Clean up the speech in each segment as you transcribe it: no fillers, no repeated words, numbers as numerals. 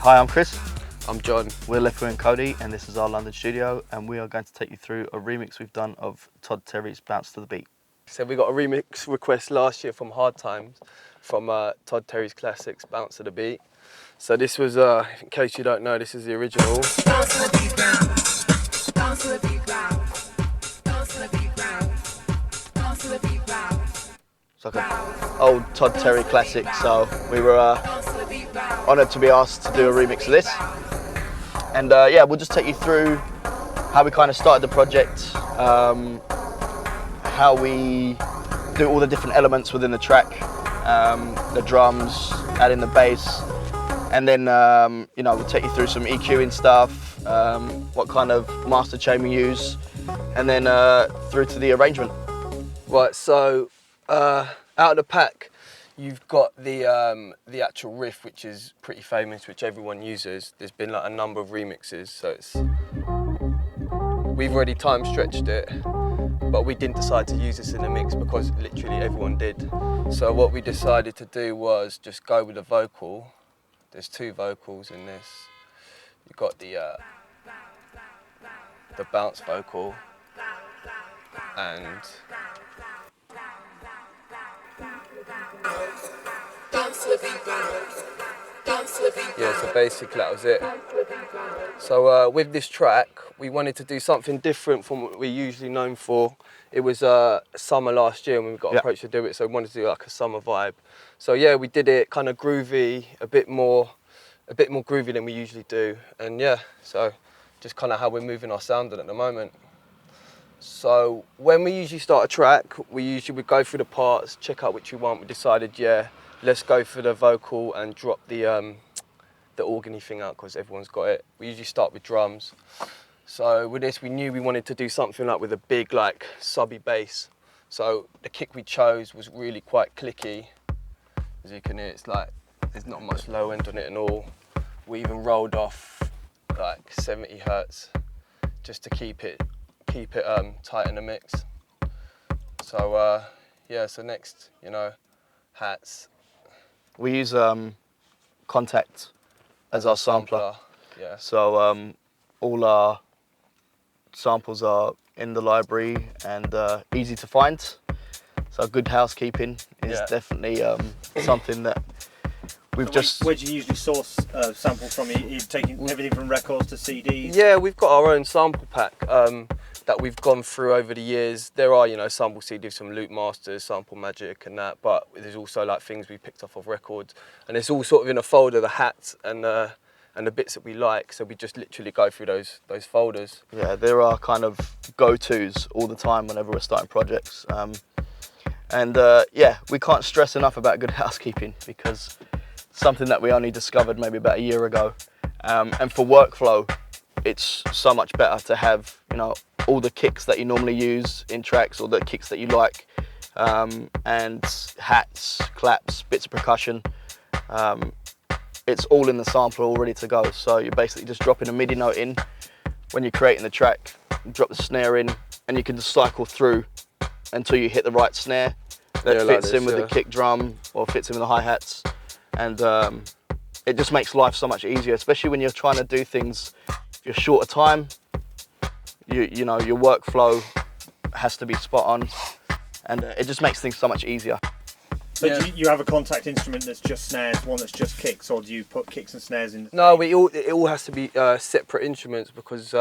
Hi, I'm Chris. I'm John. We're Leftwing Kody, and this is our London studio, and we are going to take you through a remix we've done of Todd Terry's Bounce to the Beat. So we got a remix request last year from Hard Times, from Todd Terry's classics, Bounce to the Beat. So this was, in case you don't know, this is the original. Bounce to the beat, bounce. Bounce to the beat, bounce. Bounce to the beat, bounce. Bounce to the beat, bounce. It's like an old Todd Terry classic, so we were honoured to be asked to do a remix of this. And yeah, we'll just take you through how we kind of started the project, how we do all the different elements within the track, the drums, adding the bass, and then you know, we'll take you through some EQing stuff, what kind of master chain we use, and then through to the arrangement. Right, so out of the pack, you've got the actual riff, which is pretty famous, which everyone uses. There's been like a number of remixes, so we've already time stretched it, but we didn't decide to use this in the mix because literally everyone did. So what we decided to do was just go with the vocal. There's two vocals in this. You've got the bounce vocal and yeah, so basically that was it. So with this track, we wanted to do something different from what we're usually known for. It was summer last year when we got approached to do it, so we wanted to do like a summer vibe. So yeah, we did it kind of groovy, a bit more groovy than we usually do. And yeah, so just kind of how we're moving our sound at the moment. So when we usually start a track, we would go through the parts, check out which we want. We decided, yeah, let's go for the vocal and drop the organ-y thing out because everyone's got it. We usually start with drums. So with this, we knew we wanted to do something like with a big, like, subby bass. So the kick we chose was really quite clicky. As you can hear, it's like, there's not much low end on it at all. We even rolled off like 70 hertz just to keep it tight in the mix. So yeah, so next, you know, hats. We use Contact as our sampler. Yeah. So all our samples are in the library and easy to find. So good housekeeping is definitely something that we've just... Where do you usually source samples from? You're taking everything from records to CDs? Yeah, we've got our own sample pack that we've gone through over the years. There are, you know, sample CDs from Loop Masters, Sample Magic and that, but there's also like things we picked off of records. And it's all sort of in a folder, the hats and the bits that we like. So we just literally go through those folders. Yeah, there are kind of go-tos all the time whenever we're starting projects. And yeah, we can't stress enough about good housekeeping because something that we only discovered maybe about a year ago. And for workflow, it's so much better to have, you know, all the kicks that you normally use in tracks or the kicks that you like, and hats, claps, bits of percussion. It's all in the sampler, all ready to go. So you're basically just dropping a MIDI note in when you're creating the track, drop the snare in, and you can just cycle through until you hit the right snare that fits in with the kick drum or fits in with the hi-hats. And it just makes life so much easier, especially when you're trying to do things, you're short of time, you know, your workflow has to be spot on, and it just makes things so much easier. So do you have a Contact instrument that's just snares, one that's just kicks, or do you put kicks and snares in? No, it all has to be separate instruments because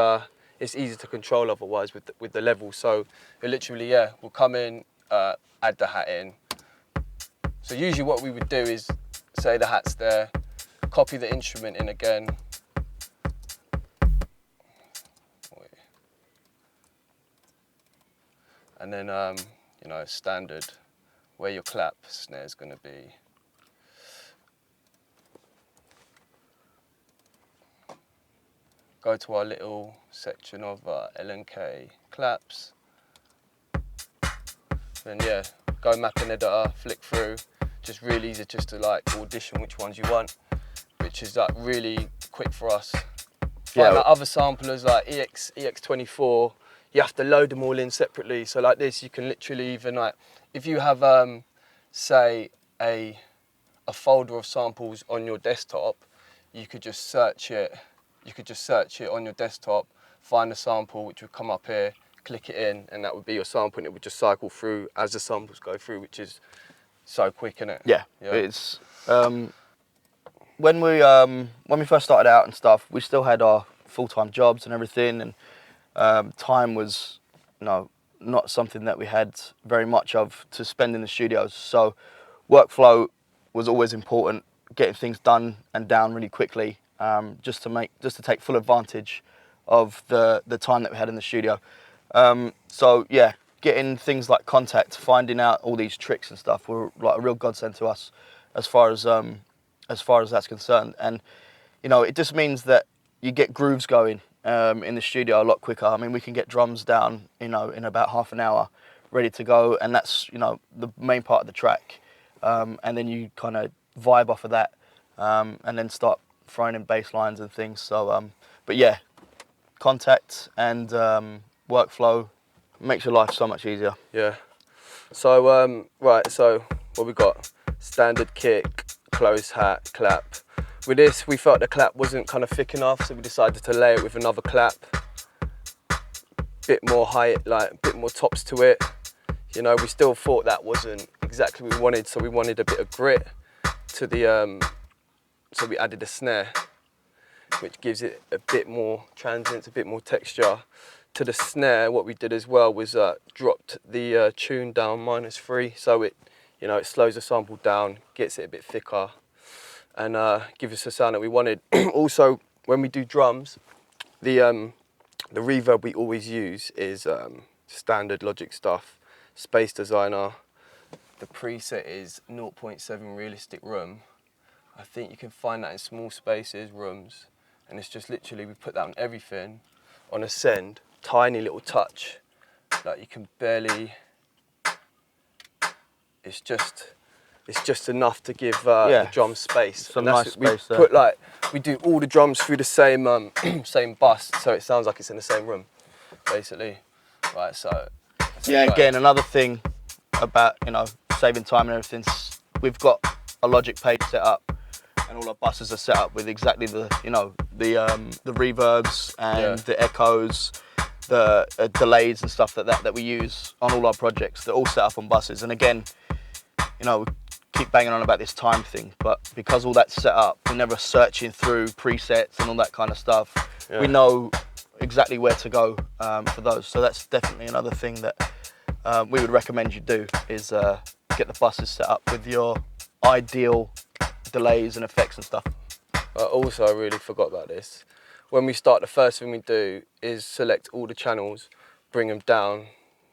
it's easy to control otherwise with the level. So it literally, yeah, we'll come in, add the hat in. So usually what we would do is say the hat's there, copy the instrument in again. And then, you know, standard, where your clap snare is going to be. Go to our little section of L&K claps. Then yeah, go map an editor, flick through. Just really easy just to like audition which ones you want, which is like really quick for us. Yeah. Like other samplers like EX24, you have to load them all in separately. So like this, you can literally even like, if you have say a a folder of samples on your desktop, you could just search it. You could just search it on your desktop, find a sample which would come up here, click it in, and that would be your sample, and it would just cycle through as the samples go through, which is so quick, isn't it? Yeah, it's when we first started out and stuff, we still had our full-time jobs and everything, and time was, not something that we had very much of to spend in the studios. So workflow was always important, getting things done and down really quickly, just to take full advantage of the time that we had in the studio. So yeah, getting things like contact, finding out all these tricks and stuff were like a real godsend to us as far as that's concerned. And it just means that you get grooves going in the studio a lot quicker. I mean, we can get drums down, in about half an hour, ready to go, and that's the main part of the track. And then you kind of vibe off of that, and then start throwing in bass lines and things. So, but yeah, contact and workflow makes your life so much easier. Yeah. So right. So what we got? Standard kick, close hat, clap. With this, we felt the clap wasn't kind of thick enough, so we decided to lay it with another clap. Bit more height, like a bit more tops to it. We still thought that wasn't exactly what we wanted, so we wanted a bit of grit to the. So we added a snare, which gives it a bit more transients, a bit more texture. To the snare, what we did as well was dropped the tune down -3, so it, it slows the sample down, gets it a bit thicker, and gives us the sound that we wanted. Also, when we do drums, the reverb we always use is standard Logic stuff, Space Designer. The preset is 0.7 realistic room. I think you can find that in small spaces, rooms, and it's just literally, we put that on everything, on a send, tiny little touch, like you can barely, it's just enough to give the drum space. Some nice space there. We do all the drums through the same same bus, so it sounds like it's in the same room, basically. Right, so. Yeah, again, another thing about, saving time and everything, we've got a Logic page set up, and all our buses are set up with exactly the reverbs and the echoes, the delays and stuff that we use on all our projects. They're all set up on buses. And again, we keep banging on about this time thing, but because all that's set up, we're never searching through presets and all that kind of stuff. Yeah. We know exactly where to go for those. So that's definitely another thing that we would recommend you do, is get the buses set up with your ideal delays and effects and stuff. Also, I really forgot about this. When we start, the first thing we do is select all the channels, bring them down.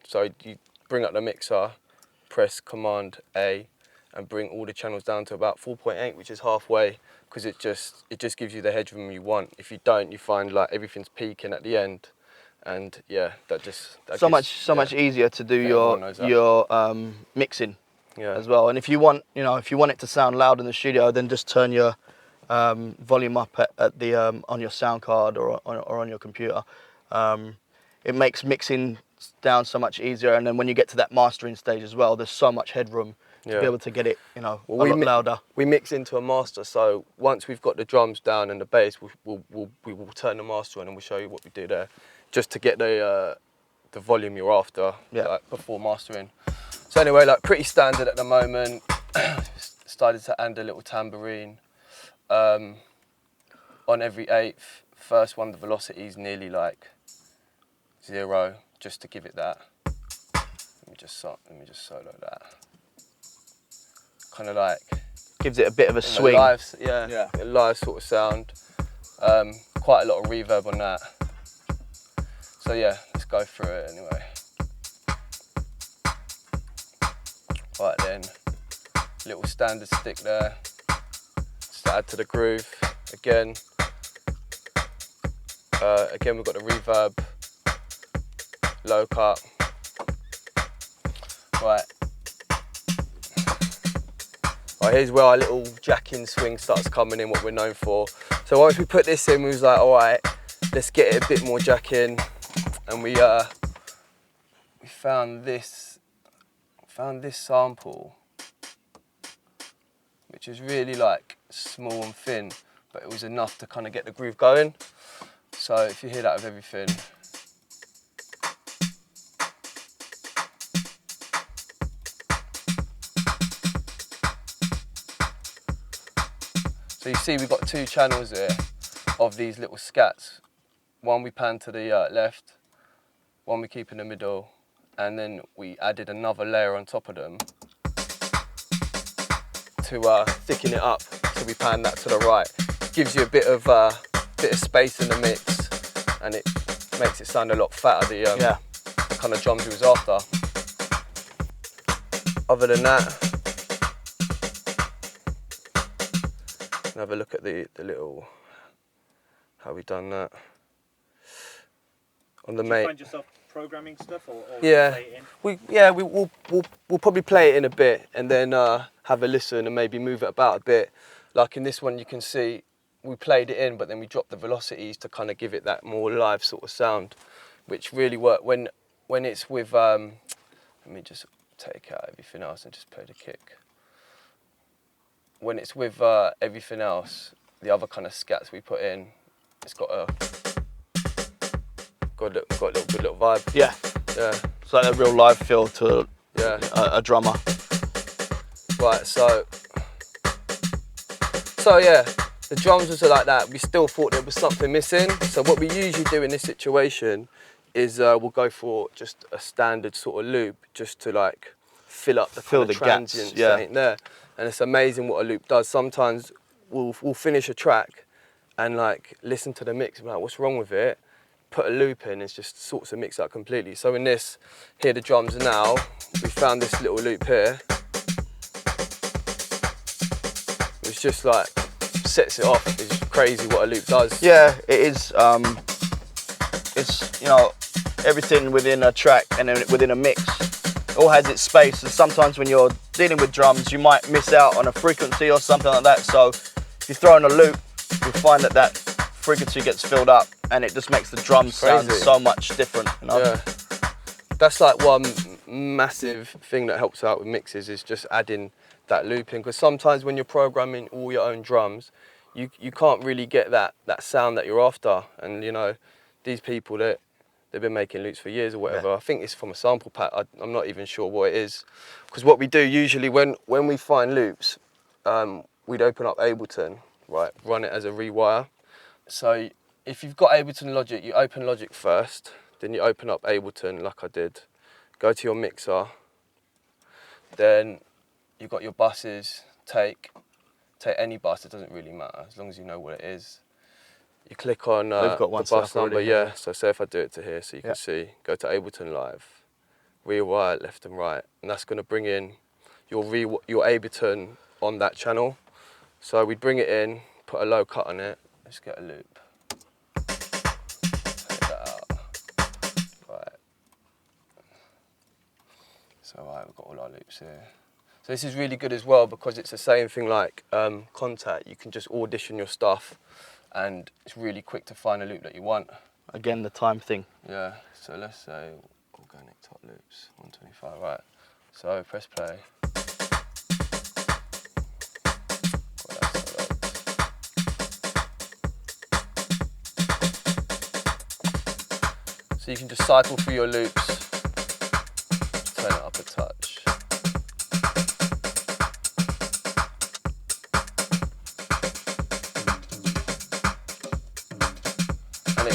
So you bring up the mixer, press Command A, and bring all the channels down to about 4.8, which is halfway, because it just gives you the headroom you want. If you don't, you find like everything's peaking at the end, and yeah, that much easier to do your mixing. Yeah. As well, and if you want it to sound loud in the studio, then just turn your volume up at the on your sound card or on your computer. It makes mixing down so much easier, and then when you get to that mastering stage as well, there's so much headroom to be able to get it, a lot louder. We mix into a master, so once we've got the drums down and the bass, we will turn the master on, and we'll show you what we do there, just to get the volume you're after, like before mastering. So anyway, like pretty standard at the moment. Started to add a little tambourine on every eighth. First one, the velocity is nearly like 0, just to give it that. Let me just solo that. Kind of like gives it a bit of a swing. A live sort of sound. Quite a lot of reverb on that. So yeah, let's go through it anyway. Right then, little standard stick there, just to add to the groove. Again, we've got the reverb, low cut. Right, here's where our little jacking swing starts coming in, what we're known for. So once we put this in, we was like, all right, let's get it a bit more jacking, and we found this sample, which is really like small and thin, but it was enough to kind of get the groove going. So if you hear that with everything. So you see we've got 2 channels here of these little scats. One we pan to the left, one we keep in the middle, and then we added another layer on top of them to thicken it up. So we pan that to the right. Gives you a bit of space in the mix, and it makes it sound a lot fatter. The kind of drums we was after. Other than that, have a look at the little how we done that on the main. Do you find yourself programming stuff, or yeah, play it in? we'll probably play it in a bit and then have a listen and maybe move it about a bit. Like in this one, you can see we played it in, but then we dropped the velocities to kind of give it that more live sort of sound, which really worked when it's with. Let me just take out everything else and just play the kick. When it's with everything else, the other kind of scats we put in, it's got a good little vibe. Yeah. Yeah. It's like a real live feel to a drummer. Right, so yeah, the drums was like that. We still thought there was something missing. So what we usually do in this situation is we'll go for just a standard sort of loop, just to like fill up the transients that ain't there. And it's amazing what a loop does. Sometimes we'll finish a track and like listen to the mix and be like, what's wrong with it? Put a loop in, it just sorts the mix out completely. So in this, hear the drums now, we found this little loop here. It's just like, sets it off. It's crazy what a loop does. Yeah, it is. It's, you know, everything within a track and then within a mix all has its space, and sometimes when you're dealing with drums you might miss out on a frequency or something like that, so if you throw in a loop you'll find that frequency gets filled up and it just makes the drums sound so much different, you know? Yeah. That's like one massive thing that helps out with mixes, is just adding that looping, because sometimes when you're programming all your own drums you can't really get that sound that you're after, and you know, these people that they've been making loops for years or whatever. I think it's from a sample pack. I'm not even sure what it is. Because what we do usually when we find loops, we'd open up Ableton, right, run it as a rewire. So if you've got Ableton Logic, you open Logic first, then you open up Ableton like I did. Go to your mixer, then you've got your buses, take any bus, it doesn't really matter, as long as you know what it is. You click on They've got one the bus number, already, yeah. So say if I do it to here, so you can see, go to Ableton Live, rewire left and right, and that's going to bring in your Ableton on that channel. So we bring it in, put a low cut on it, let's get a loop. Take that out. Right. So right, we've got all our loops here. So this is really good as well because it's the same thing like Contact. You can just audition your stuff, and it's really quick to find a loop that you want. Again, the time thing. Yeah, so let's say organic top loops, 125, right. So press play. So you can just cycle through your loops, turn it up a touch.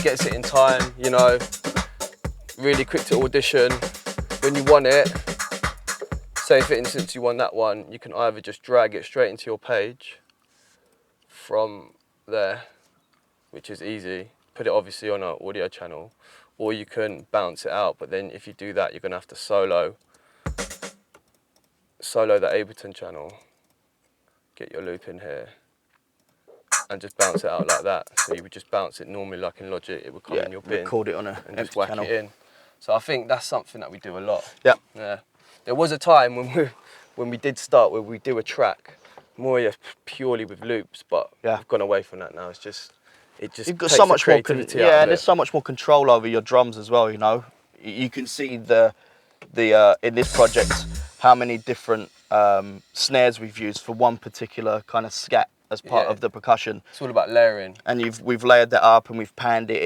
Gets it in time, you know, really quick to audition. When you want it, say for instance you want that one, you can either just drag it straight into your page from there, which is easy, put it obviously on our audio channel, or you can bounce it out, but then if you do that you're going to have to solo the Ableton channel, get your loop in here, and just bounce it out like that. So you would just bounce it normally like in Logic, it would come in your bin. Record it on a and just whack channel. it in. So I think that's something that we do a lot. Yeah. Yeah. There was a time when we did start where we do a track more purely with loops, but we've gone away from that now. It's just you've got takes so much more creativity out of and it. there's so much more control over your drums as well, you know. You can see the in this project how many different snares we've used for one particular kind of scat as part of the percussion. It's all about layering. And we've layered that up and we've panned it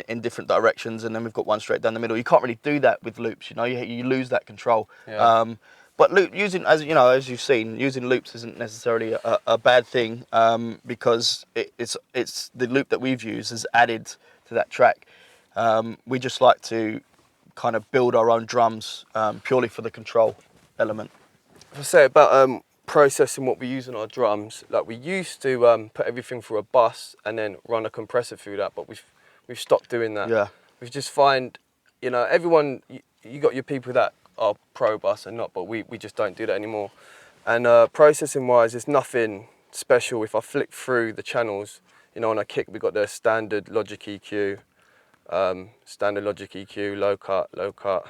in different directions, and then we've got one straight down the middle. You can't really do that with loops, you know. You lose that control. Yeah. But as you've seen, using loops isn't necessarily a bad thing, because it's the loop that we've used has added to that track. We just like to kind of build our own drums purely for the control element. I say about processing what we use on our drums, like we used to put everything through a bus and then run a compressor through that, but we've stopped doing that. Yeah. We just find, you know, everyone, you got your people that are pro bus and not, but we just don't do that anymore. And processing wise, there's nothing special. If I flick through the channels, you know, on a kick, we got the standard Logic EQ, low cut.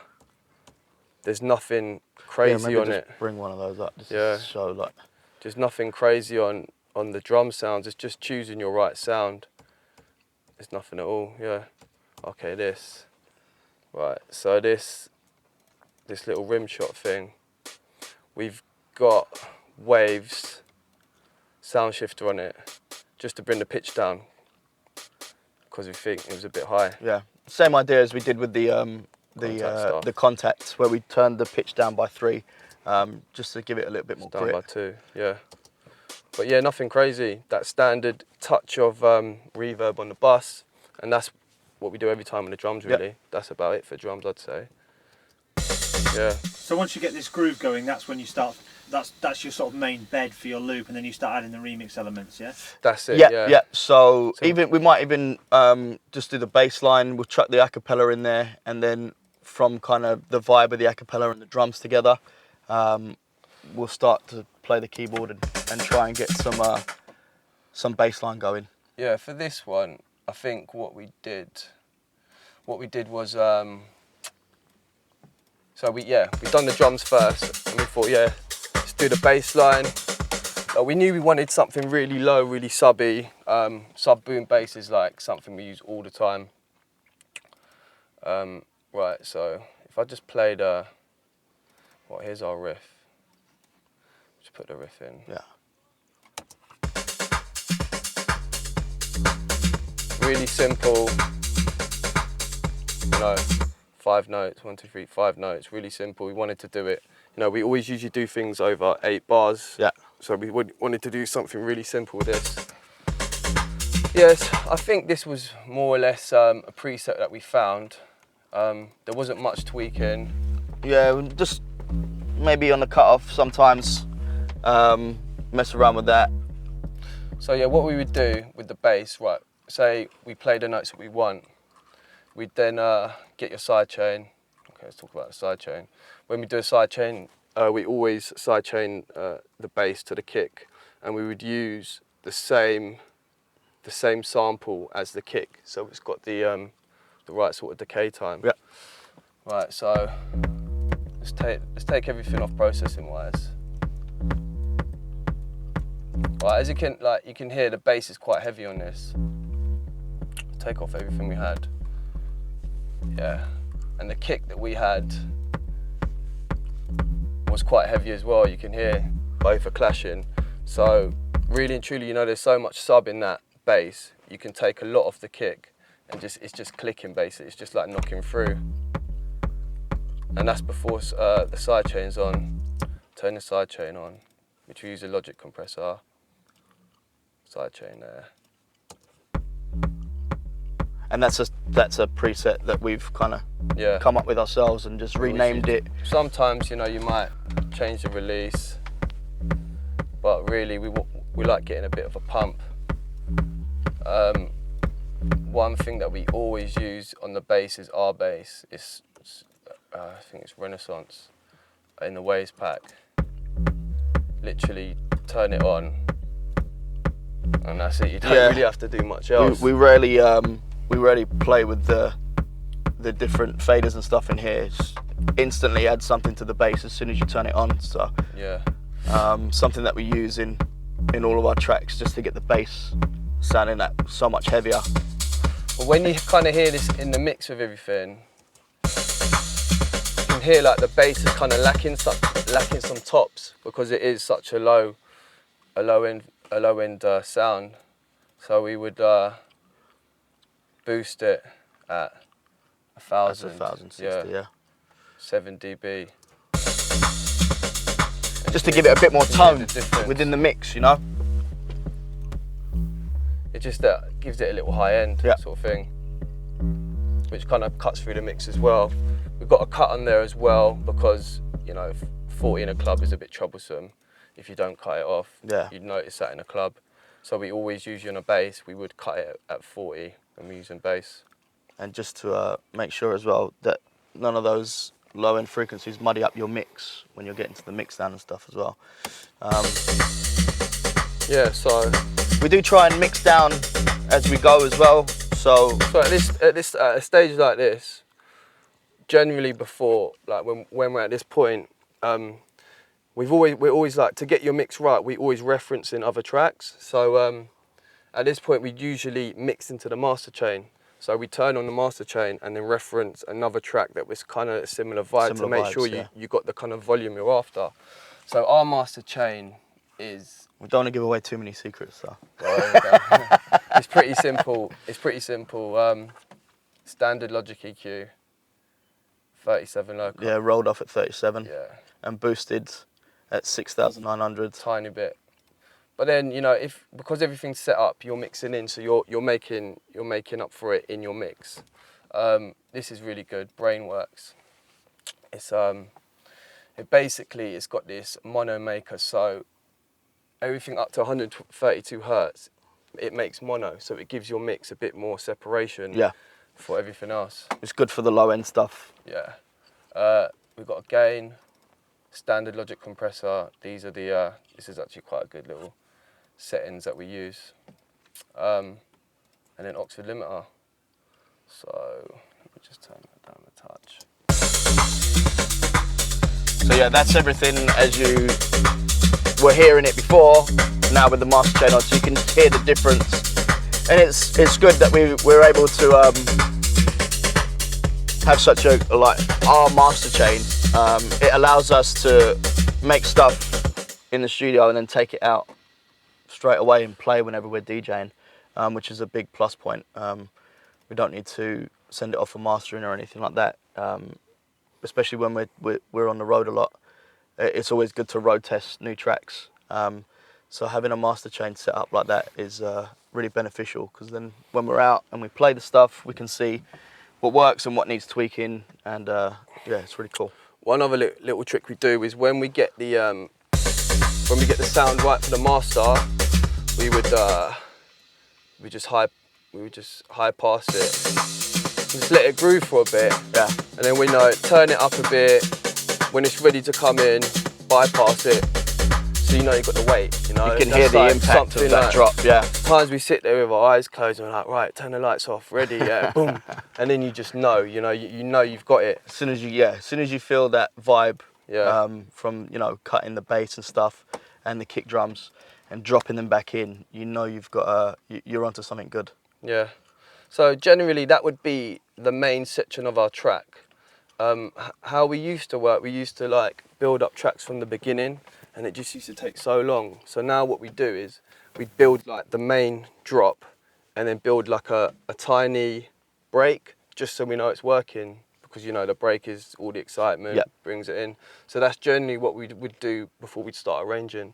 There's nothing crazy on it. Bring one of those up. Just Yeah. to show like. There's nothing crazy on the drum sounds. It's just choosing your right sound. There's nothing at all. Yeah. Okay, this. Right. So this little rim shot thing. We've got Waves sound shifter on it, just to bring the pitch down, because we think it was a bit high. Yeah. Same idea as we did with the contact, where we turned the pitch down by 3, just to give it a little bit more Down grit. by 2, yeah. But yeah, nothing crazy. That standard touch of reverb on the bus, and that's what we do every time on the drums, really. Yep. That's about it for drums, I'd say. Yeah. So once you get this groove going, that's when you start. That's your sort of main bed for your loop, and then you start adding the remix elements. Yeah. That's it. Yeah. So we might even just do the bass line. We'll chuck the acapella in there, and then from kind of the vibe of the acapella and the drums together, we'll start to play the keyboard and try and get some bass line going. Yeah. For this one, I think what we did was. So we've done the drums first, and we thought, let's do the bass line. We knew we wanted something really low, really subby. Sub boom bass is like something we use all the time. Right, so if I just played here's our riff. Just put the riff in. Yeah. Really simple, you know. 5 notes, 1, 2, 3, 5 notes, really simple. We wanted to do it, you know, we always usually do things over 8 bars. Yeah. So we wanted to do something really simple with this. Yes, I think this was more or less a preset that we found. There wasn't much tweaking. Yeah, just maybe on the cutoff sometimes, mess around with that. So yeah, what we would do with the bass, right, say we play the notes that we want, we'd then get your sidechain. Okay, let's talk about the sidechain. When we do a sidechain, we always sidechain the bass to the kick, and we would use the same sample as the kick, so it's got the right sort of decay time. Yeah. Right. So let's take everything off processing wise. Right, as you can hear, the bass is quite heavy on this. Take off everything we had. Yeah, and the kick that we had was quite heavy as well. You can hear both are clashing. So really and truly, you know, there's so much sub in that bass. You can take a lot off the kick, and it's just clicking basically. It's just like knocking through. And that's before the sidechain's on. Turn the sidechain on, which we use a Logic compressor. Sidechain there. And that's a preset that we've kind of come up with ourselves and just renamed it. Sometimes, you know, you might change the release, but really we like getting a bit of a pump. One thing that we always use on the bass is our bass. I think it's Renaissance in the Waves pack. Literally turn it on, and that's it. You don't really have to do much else. We rarely play with the different faders and stuff in here. Just instantly add something to the bass as soon as you turn it on. So something that we use in all of our tracks just to get the bass sounding that so much heavier. Well, when you kind of hear this in the mix of everything, you can hear like the bass is kind of lacking some tops because it is such a low end sound. So we would boost it at 1,000. That's 1,060, yeah. 7 dB. Just to give it a bit more tone within the mix, you know? It just gives it a little high end sort of thing, which kind of cuts through the mix as well. We've got a cut on there as well because, you know, 40 in a club is a bit troublesome. If you don't cut it off, you'd notice that in a club. So we always, usually on a bass, we would cut it at 40 when we're using bass. And just to make sure as well that none of those low-end frequencies muddy up your mix when you're getting to the mix down and stuff as well. Yeah, so we do try and mix down as we go as well. So at a stage like this, generally before, like when we're at this point, we're always like, to get your mix right, we always reference in other tracks. So at this point, we usually mix into the master chain. So we turn on the master chain and then reference another track that was kind of a similar vibe to make sure you got the kind of volume you're after. So our master chain is... We don't want to give away too many secrets, so. It's pretty simple. It's pretty simple. Standard Logic EQ, 37 local. Yeah, rolled off at 37. Yeah. And boosted at 6,900. Tiny bit. But then, you know, because everything's set up, you're mixing in, so you're making up for it in your mix. This is really good. Brainworks. It's it's got this mono maker, so everything up to 132 hertz, it makes mono, so it gives your mix a bit more separation. For everything else. It's good for the low end stuff. Yeah. We've got a gain, standard Logic compressor. These are the. This is actually quite a good little settings that we use, and then Oxford limiter. So let me just turn that down a touch. So yeah, that's everything as you were hearing it before. Now with the master chain on, so you can hear the difference, and it's good that we're able to have such a our master chain. It allows us to make stuff in the studio and then take it out straight away and play whenever we're DJing, which is a big plus point. We don't need to send it off for mastering or anything like that, especially when we're on the road a lot. It's always good to road test new tracks. So having a master chain set up like that is really beneficial, because then when we're out and we play the stuff, we can see what works and what needs tweaking, and yeah, it's really cool. One other little trick we do is when we get the sound right for the master, we would just high pass it, just let it groove for a bit, and then we know turn it up a bit. When it's ready to come in, bypass it, so you know you've got the weight. You know, you can hear the impact of that drop. Yeah. Sometimes we sit there with our eyes closed and we're like, right, turn the lights off, ready, yeah, boom, and then you just know, you know you've got it. As soon as you feel that vibe, from cutting the bass and stuff, and the kick drums, and dropping them back in, you know you've got you're onto something good. Yeah. So generally that would be the main section of our track. How we used to work, we used to like build up tracks from the beginning, and it just used to take so long. So now what we do is we build like the main drop and then build like a tiny break, just so we know it's working, because you know the break is all the excitement, brings it in. So that's generally what we would do before we'd start arranging.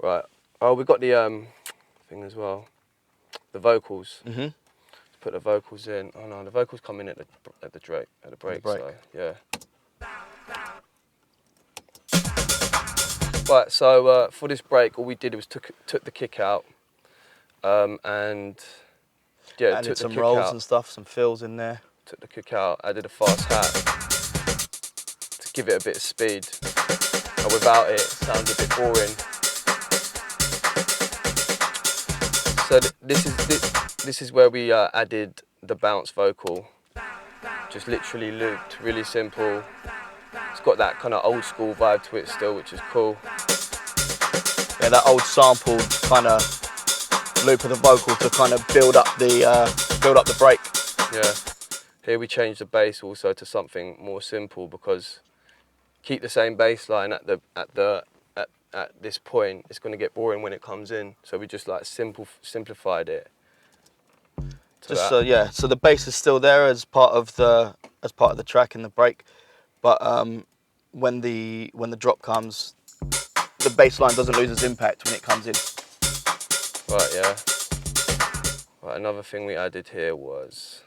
Right. Oh, we've got the thing as well, the vocals. Mm-hmm. Put the vocals in. Oh no, the vocals come in at the break. So yeah. Right. So for this break, all we did was took the kick out, and added some rolls and stuff, some fills in there. Took the kick out, added a fast hat to give it a bit of speed. And without it, it sounds a bit boring. So this is where we added the bounce vocal. Just literally looped, really simple. It's got that kind of old school vibe to it still, which is cool. Yeah, that old sampled kind of loop of the vocal to kind of build up the break. Yeah. Here we changed the bass also to something more simple, because keep the same bass line at this point, it's going to get boring when it comes in. So we just like simplified it. Just so so the bass is still there as part of the track in the break, but when the drop comes, the bass line doesn't lose its impact when it comes in. Right, yeah. Right, another thing we added here was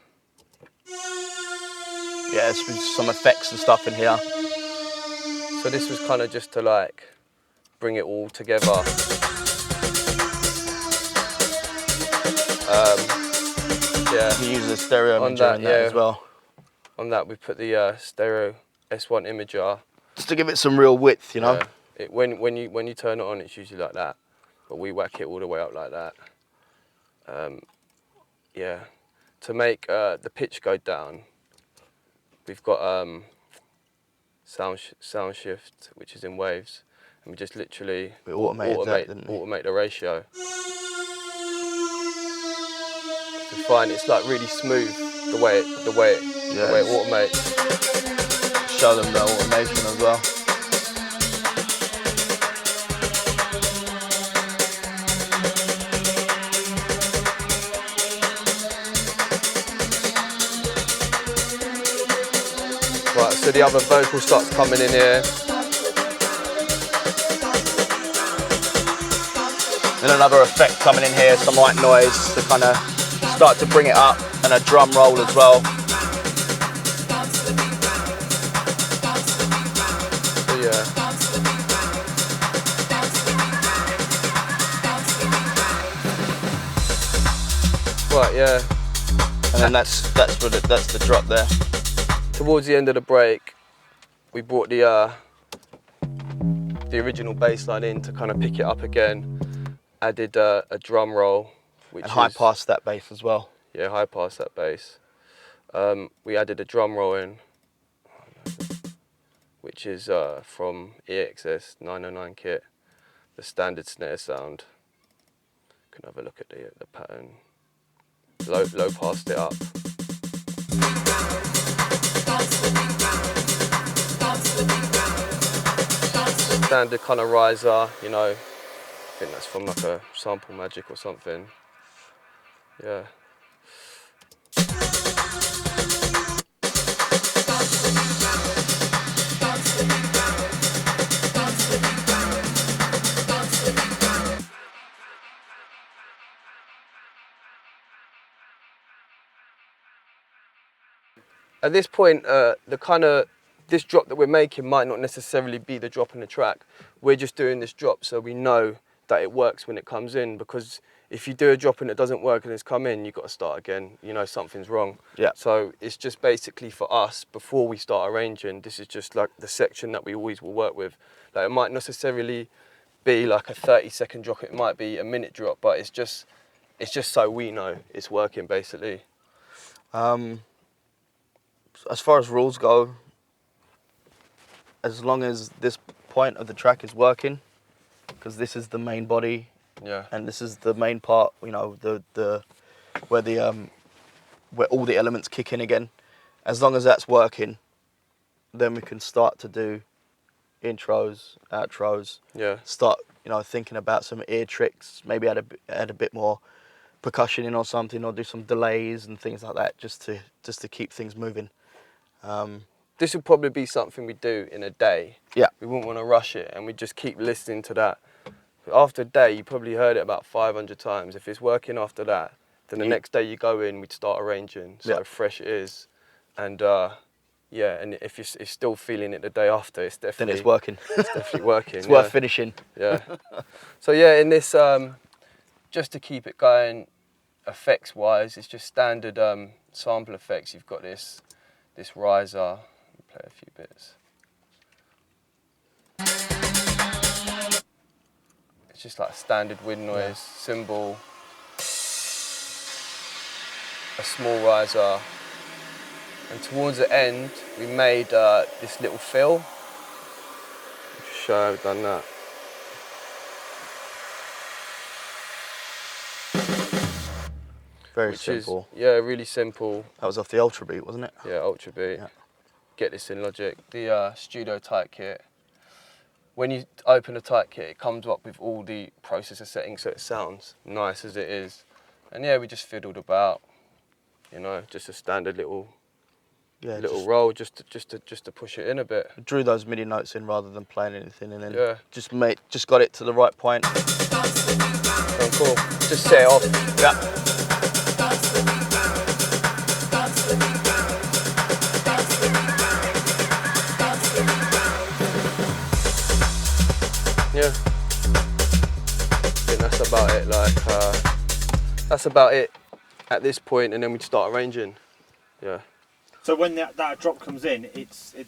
there's some effects and stuff in here. So this was kind of just to like bring it all together. Yeah. You use the stereo imager in that as well. On that we put the stereo S1 imager. Just to give it some real width, you know. Yeah. When you turn it on, it's usually like that, but we whack it all the way up like that. Yeah. To make the pitch go down, we've got sound shift, which is in waves, and we just literally automate the ratio. You find it's like really smooth the way it automates. Show them the automation as well. Right, so the other vocal starts coming in here. And another effect coming in here, some white noise to kind of start to bring it up, and a drum roll as well. So yeah. Right, yeah. And then that's the drop there. Towards the end of the break, we brought the original bass line in to kind of pick it up again. Added a drum roll, which and high pass that bass as well. Yeah, high pass that bass. We added a drum roll in, which is from EXS 909 kit, the standard snare sound. You can have a look at the pattern. Low passed it up. Standard kind of riser, you know. I think that's from like a Sample Magic or something. Yeah. At this point, this drop that we're making might not necessarily be the drop in the track. We're just doing this drop so we know that it works when it comes in, because if you do a drop and it doesn't work and it's come in, you've got to start again. You know something's wrong. Yeah. So it's just basically for us, before we start arranging, this is just like the section that we always will work with. Like, it might necessarily be like a 30-second drop, it might be a minute drop, but it's just so we know it's working basically. As far as rules go, as long as this point of the track is working, because this is the main body, and this is the main part, you know, where all the elements kick in again. As long as that's working, then we can start to do intros, outros. Yeah. Start, you know, thinking about some ear tricks. Maybe add a bit more percussion in or something, or do some delays and things like that, just to keep things moving. This would probably be something we do in a day. Yeah. We wouldn't want to rush it, and we just keep listening to that. After a day, you probably heard it about 500 times. If it's working after that, then the next day you go in, we'd start arranging. So fresh it is. And and if you're still feeling it the day after, it's definitely... Then it's working. It's definitely working. It's worth finishing. Yeah. So yeah, in this, just to keep it going, effects-wise, it's just standard sample effects. You've got this riser. Play a few bits. It's just like a standard wind noise, cymbal, a small riser, and towards the end we made this little fill. I'll just show you how I've done that. Very which simple. is, yeah, really simple. That was off the Ultra Beat, wasn't it? Yeah, Ultra Beat. Yeah. Get this in Logic. The Studio Tight Kit. When you open the Tight Kit, it comes up with all the processor settings, so it sounds nice as it is. And yeah, we just fiddled about, you know, just a standard little roll, just to push it in a bit. Drew those MIDI notes in rather than playing anything, and then Yeah. just got it to the right point. Oh, cool. Just set it off. Yeah. Yeah. I think that's about it. That's about it at this point, and then we'd start arranging. Yeah. So when that drop comes in,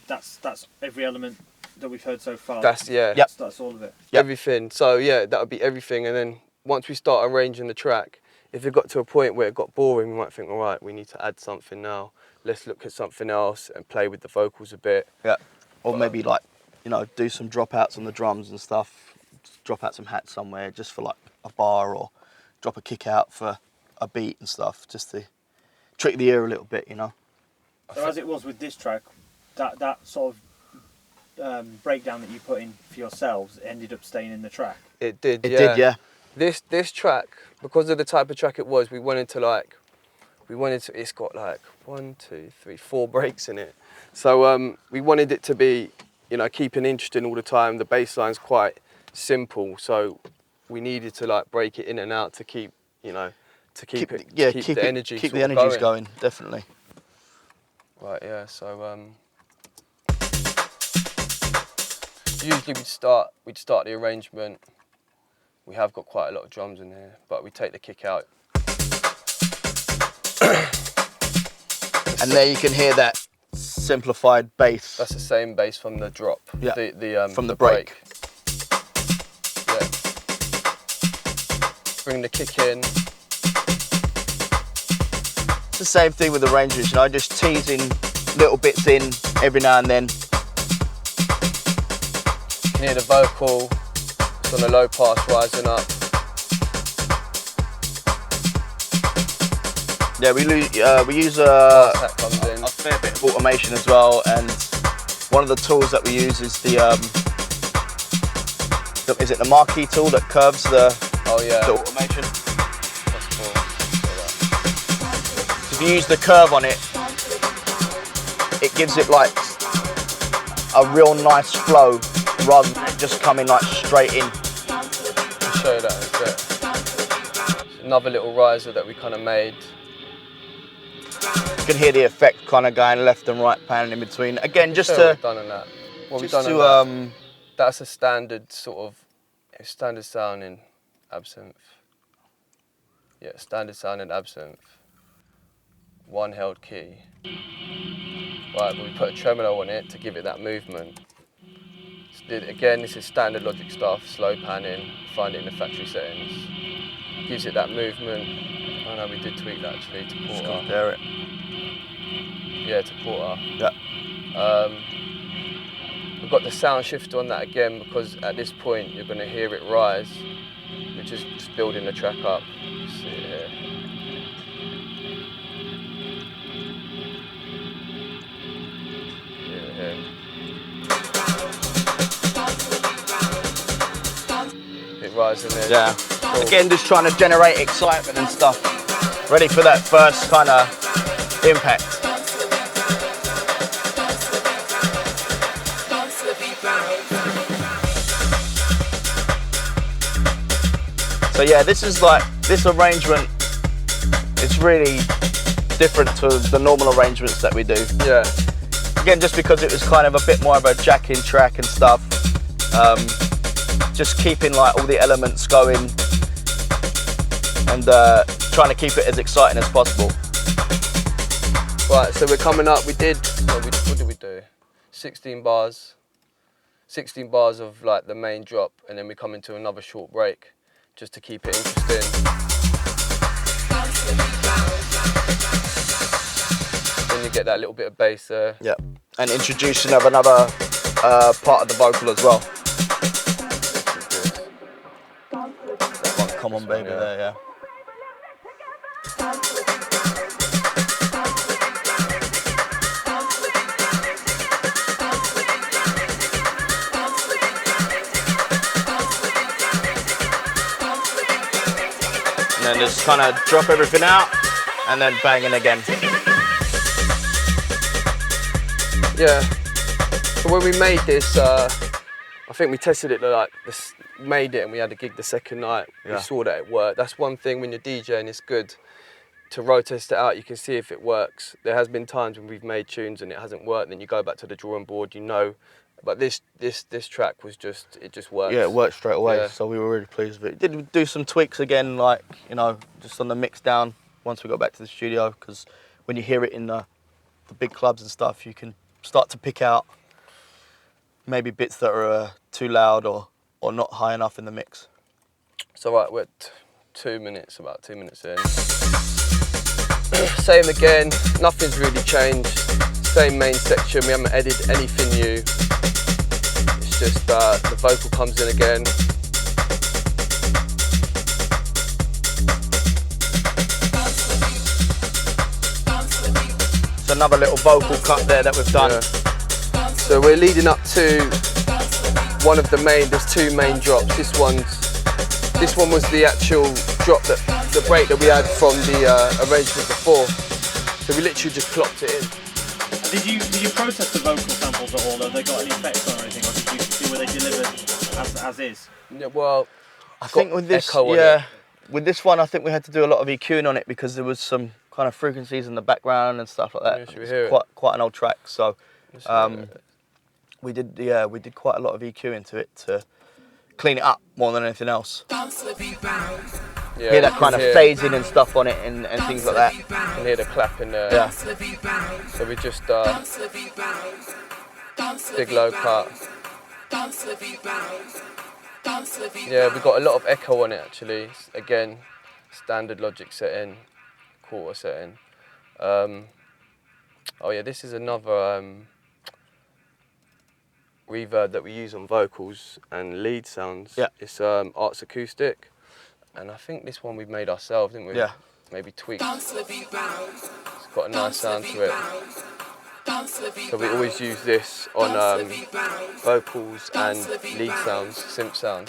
that's every element that we've heard so far. That's Yep. That's all of it. Yep. Everything. So yeah, that would be everything, and then once we start arranging the track, if it got to a point where it got boring, we might think, all right, we need to add something now. Let's look at something else and play with the vocals a bit. Yeah. Or maybe like, you know, do some dropouts on the drums and stuff. Just drop out some hats somewhere just for like a bar, or drop a kick out for a beat and stuff, just to trick the ear a little bit, you know. So as it was with this track, that sort of breakdown that you put in for yourselves ended up staying in the track. It did. It Yeah. did, yeah. This track, because of the type of track it was, we wanted to, it's got like 1, 2, 3, 4 breaks in it. So we wanted it to be, you know, keeping interesting all the time. The bass line's quite simple, so we needed to like break it in and out to keep, you know, to keep the energy keep sort the of energies going, definitely. Right, yeah, so usually we'd start the arrangement. We have got quite a lot of drums in here, but we take the kick out. And there you can hear that simplified bass. That's the same bass from the drop. Yeah. From the break. Yeah. Bring the kick in. It's the same thing with arrangements, you know, just teasing little bits in every now and then. You can hear the vocal. It's on the low pass rising up. Yeah, we use That comes in. a fair bit of automation as well, and one of the tools that we use is is it the marquee tool that curves the automation? That's cool. If you use the curve on it, it gives it like a real nice flow rather than just coming like straight in. I'll show you that in a sec. It's another little riser that we kind of made. You can hear the effect kind of going left and right, panning in between. Again, just What to we've done on that. What we've just done to on that. That's a standard sort of standard sound in Absinthe. Yeah, standard sound in Absinthe. 1 held key. Right, but we put a tremolo on it to give it that movement. Again, this is standard Logic stuff, slow panning, find it in the factory settings. Gives it that movement. Oh no, we did tweak that actually to just quarter. compare it. Yeah, to quarter. Yeah. We've got the sound shifter on that again because at this point you're going to hear it rise, which is just building the track up. You see it here. Here. It rises in there. Yeah. Cool. Again, just trying to generate excitement and stuff. Ready for that first kind of impact. So yeah, this arrangement, it's really different to the normal arrangements that we do. Yeah. Again, just because it was kind of a bit more of a Jackin track and stuff. Just keeping like all the elements going and trying to keep it as exciting as possible. Right, so we're coming up, what did we do? 16 bars of like the main drop, and then we come into another short break just to keep it interesting. Then you get that little bit of bass there. Yeah, and introduction of another part of the vocal as well. Come on, baby, yeah. there, yeah. And then just kind of drop everything out and then bang in again. Yeah. So when we made this, I think we tested it made it and we had a gig the second night. Yeah. We saw that it worked. That's one thing when you're DJing, it's good to road test it out. You can see if it works. There has been times when we've made tunes and it hasn't worked, then you go back to the drawing board, you know. But this track was just, it just works. Yeah, it worked straight away, Yeah. so we were really pleased with it. Did do some tweaks again, like, you know, just on the mix down once we got back to the studio, because when you hear it in the big clubs and stuff, you can start to pick out maybe bits that are too loud or not high enough in the mix. So right, we're at 2 minutes, about 2 minutes in. Same again, nothing's really changed. Same main section, we haven't added anything new. It's just the vocal comes in again. It's another little vocal cut there that we've done. Yeah. So we're leading up to one of there's 2 main drops. This one was the actual drop, the break that we had from the arrangement before. So we literally just plopped it in. Did you process the vocal samples at all? Have they got any effects on or anything, or were they delivered as is? Yeah, well, I think with this, with this one, I think we had to do a lot of EQing on it because there was some kind of frequencies in the background and stuff like that. Yeah, should we hear it? Quite an old track, so we did quite a lot of EQ into it to clean it up more than anything else. Yeah, hear that kind of phasing and stuff on it and things like that. You can hear the clap in there. Yeah. So we just big low cut. Yeah, we got a lot of echo on it actually. Again, standard Logic setting, quarter setting. Oh yeah, this is another reverb that we use on vocals and lead sounds. Yeah. It's Arts Acoustic, and I think this one we made ourselves, didn't we? Yeah. Maybe tweaked. It's got a nice sound to it. So we always use this on vocals and lead sounds, synth sounds.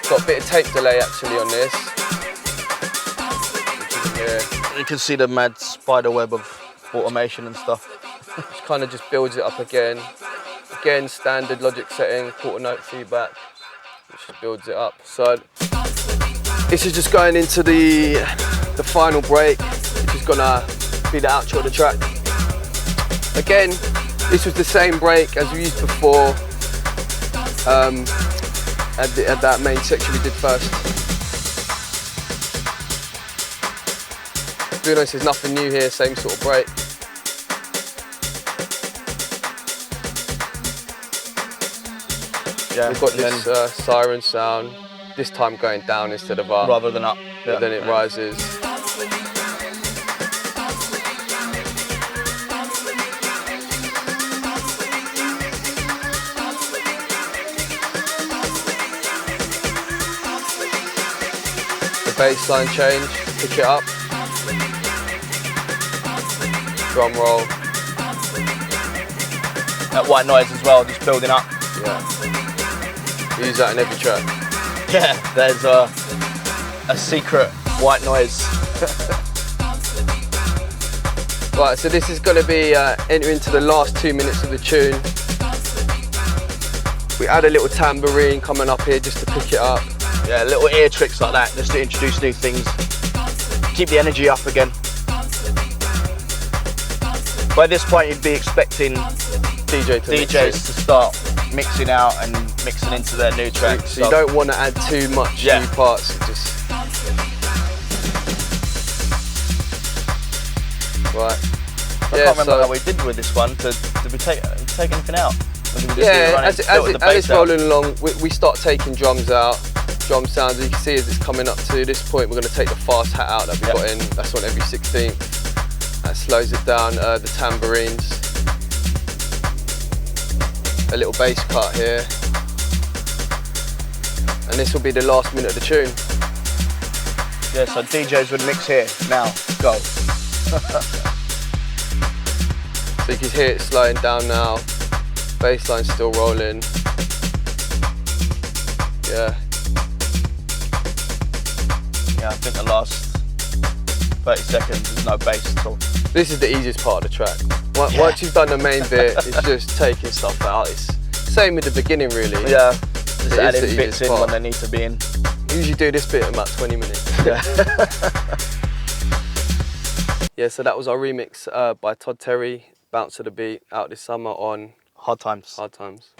Got a bit of tape delay actually on this. You can see the mad spider web of automation and stuff. Which kind of just builds it up again. Again, standard Logic setting, quarter note feedback, which just builds it up. So this is just going into the final break, which is gonna be the outro of the track. Again, this was the same break as we used before at that main section we did first. To be honest, there's nothing new here, same sort of break. Yeah, we've got this siren sound, this time going down instead of up. Rather than up. But then it rises. The bass line change, pick it up. Drum roll. That white noise as well, just building up. Yeah. We use that in every track. Yeah, there's a secret white noise. Right, so this is going to be entering into the last 2 minutes of the tune. We add a little tambourine coming up here just to pick it up. Yeah, little ear tricks like that, just to introduce new things. Keep the energy up again. By this point, you'd be expecting DJs to start mixing out and mixing into their new tracks. So you don't want to add too much new parts. Just right. I can't remember how we did with this one. Did we take anything out? Or did we just as it's rolling along, we start taking drums out, drum sounds. You can see as it's coming up to this point, we're going to take the fast hat out that we got in. That's on every 16th. That slows it down. The tambourines. A little bass cut here. And this will be the last minute of the tune. Yeah, so DJs would mix here. Now, go. So you can hear it slowing down now. Bassline's still rolling. Yeah. Yeah, I think the last 30 seconds there's no bass at all. This is the easiest part of the track. Once you've done the main bit, it's just taking stuff out. It's same with the beginning, really. Yeah, just It is adding the bits easiest in part. when they need to be in. Usually do this bit in about 20 minutes. Yeah. Yeah, so that was our remix by Todd Terry, Bounce to the Beat, out this summer on Hard times. Hard Times.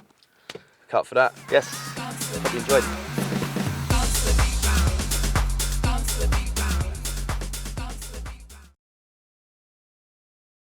Look out for that. Yes, hope you enjoyed.